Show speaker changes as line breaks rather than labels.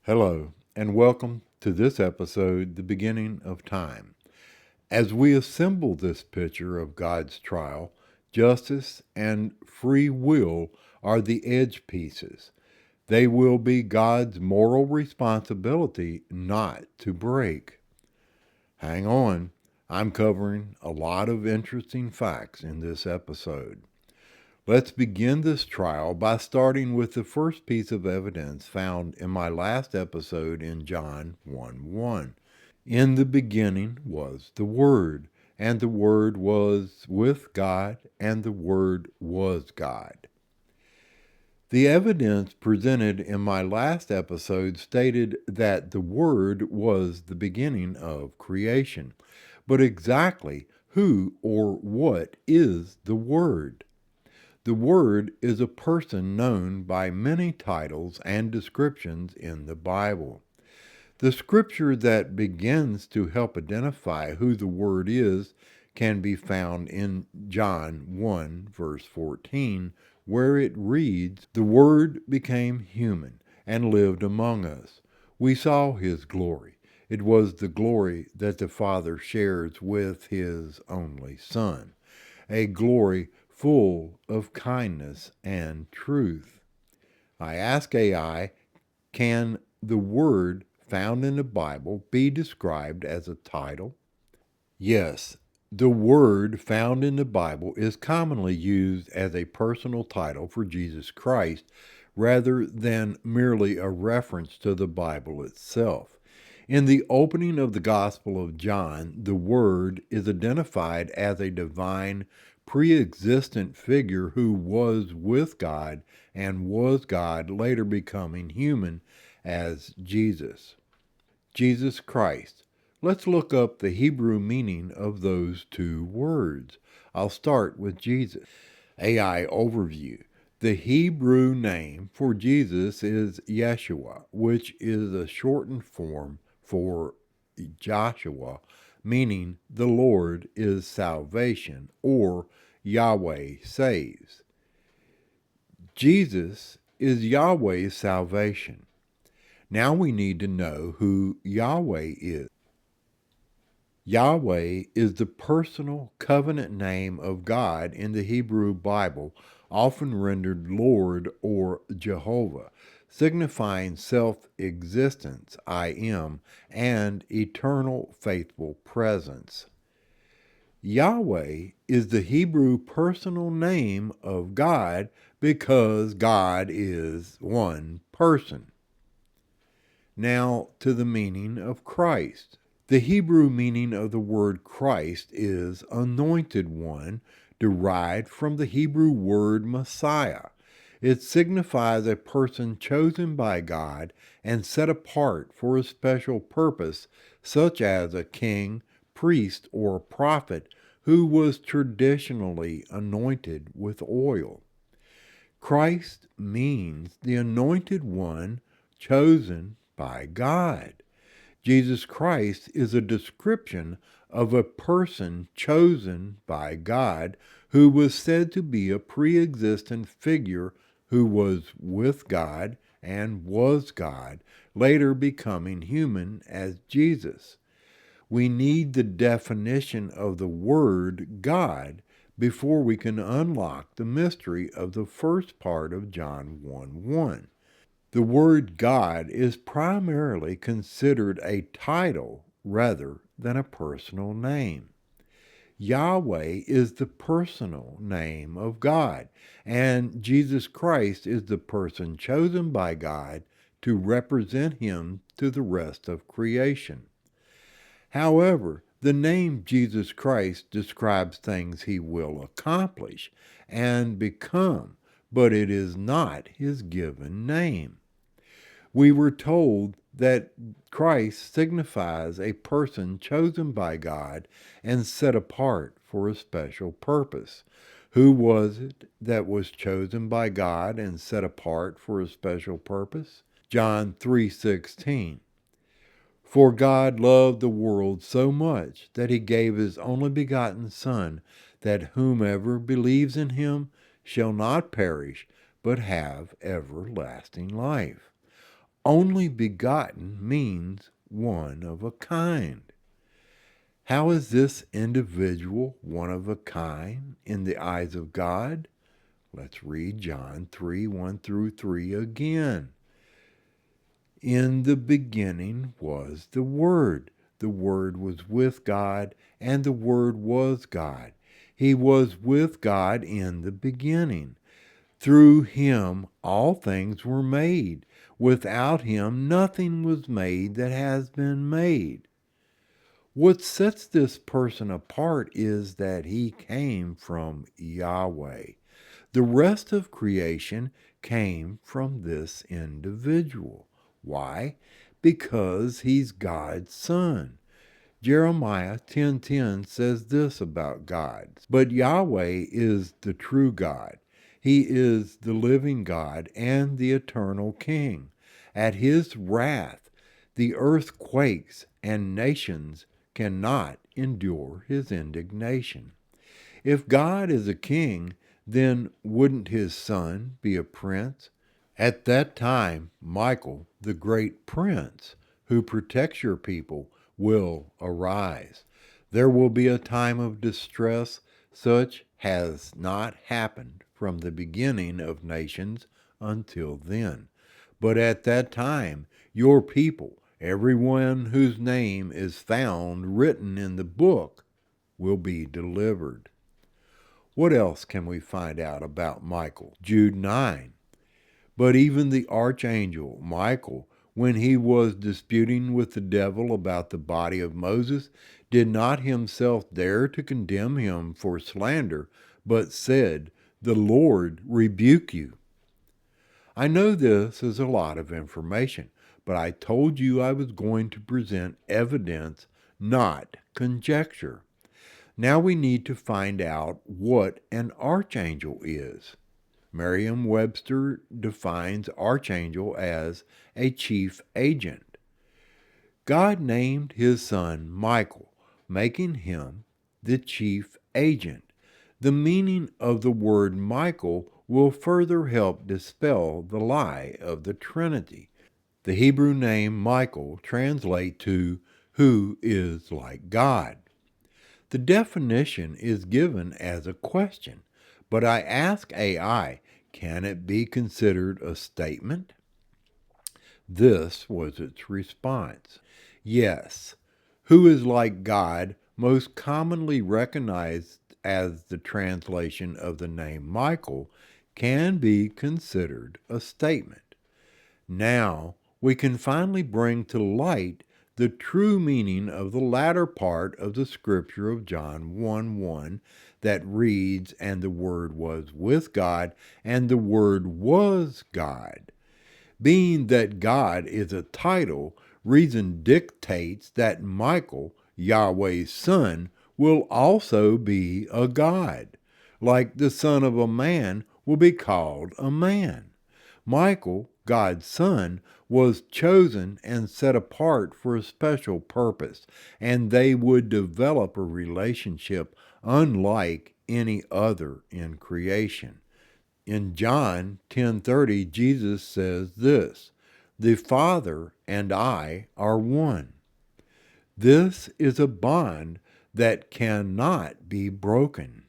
Hello, and welcome to this episode, The Beginning of Time. As we assemble this picture of God's trial, justice and free will are the edge pieces. They will be God's moral responsibility not to break. Hang on, I'm covering a lot of interesting facts in this episode. Let's begin this trial by starting with the first piece of evidence found in my last episode in John 1:1. In the beginning was the Word, and the Word was with God, and the Word was God. The evidence presented in my last episode stated that the Word was the beginning of creation. But exactly who or what is the Word? The Word is a person known by many titles and descriptions in the Bible. The scripture that begins to help identify who the Word is can be found in John 1, verse 14, where it reads, "The Word became human and lived among us. We saw his glory. It was the glory that the Father shares with his only Son, a glory full of kindness and truth." I ask AI, can the word found in the Bible be described as a title? Yes, the word found in the Bible is commonly used as a personal title for Jesus Christ rather than merely a reference to the Bible itself. In the opening of the Gospel of John, the Word is identified as a divine, pre-existent figure who was with God and was God, later becoming human as Jesus. Jesus Christ. Let's look up the Hebrew meaning of those two words. I'll start with Jesus. AI overview. The Hebrew name for Jesus is Yeshua, which is a shortened form for Joshua, meaning the Lord is salvation, or Yahweh saves. Jesus is Yahweh's salvation. Now we need to know who Yahweh is. Yahweh is the personal covenant name of God in the Hebrew Bible, often rendered Lord or Jehovah, signifying self-existence, I am, and eternal faithful presence. Yahweh is the Hebrew personal name of God because God is one person. Now to the meaning of Christ. The Hebrew meaning of the word Christ is anointed one, derived from the Hebrew word Messiah. It signifies a person chosen by God and set apart for a special purpose, such as a king, priest, or prophet who was traditionally anointed with oil. Christ means the anointed one chosen by God. Jesus Christ is a description of a person chosen by God who was said to be a pre-existent figure who was with God and was God, later becoming human as Jesus. We need the definition of the word God before we can unlock the mystery of the first part of John 1:1. The word God is primarily considered a title rather than a personal name. Yahweh is the personal name of God, and Jesus Christ is the person chosen by God to represent him to the rest of creation. However, the name Jesus Christ describes things he will accomplish and become, but it is not his given name. We were told that Christ signifies a person chosen by God and set apart for a special purpose. Who was it that was chosen by God and set apart for a special purpose? John 3:16. For God loved the world so much that he gave his only begotten Son, that whomever believes in him shall not perish, but have everlasting life. only begotten means one of a kind. How is this individual one of a kind in the eyes of God? Let's read John 3, 1 through 3 again. In the beginning was the Word. The Word was with God, and the Word was God. He was with God in the beginning. Through him all things were made. Without him nothing was made that has been made. What sets this person apart is that he came from Yahweh. The rest of creation came from this individual. Why? Because he's God's son. Jeremiah 10:10 says this about God. But Yahweh is the true God. He is the living God and the eternal King. At his wrath, the earth quakes and nations cannot endure his indignation. If God is a king, then wouldn't his son be a prince? At that time, Michael, the great prince who protects your people, will arise. There will be a time of distress such has not happened from the beginning of nations until then. But at that time, your people, everyone whose name is found written in the book, will be delivered. What else can we find out about Michael? Jude 9. But even the archangel Michael, when he was disputing with the devil about the body of Moses, did not himself dare to condemn him for slander, but said, "The Lord rebuke you." I know this is a lot of information, but I told you I was going to present evidence, not conjecture. Now we need to find out what an archangel is. Merriam-Webster defines archangel as a chief agent. God named his son Michael, making him the chief agent. The meaning of the word Michael will further help dispel the lie of the Trinity. The Hebrew name Michael translates to "who is like God." The definition is given as a question, but I ask AI, can it be considered a statement? This was its response. Yes. Who is like God, most commonly recognized as the translation of the name Michael, can be considered a statement. Now we can finally bring to light the true meaning of the latter part of the scripture of John 1:1 that reads, "And the Word was with God, and the Word was God." Being that God is a title, reason dictates that Michael, Yahweh's son, will also be a God. Like the son of a man will be called a man. Michael, God's son, was chosen and set apart for a special purpose, and they would develop a relationship unlike any other in creation. In John 10:30, Jesus says this, "The Father and I are one." This is a bond that cannot be broken.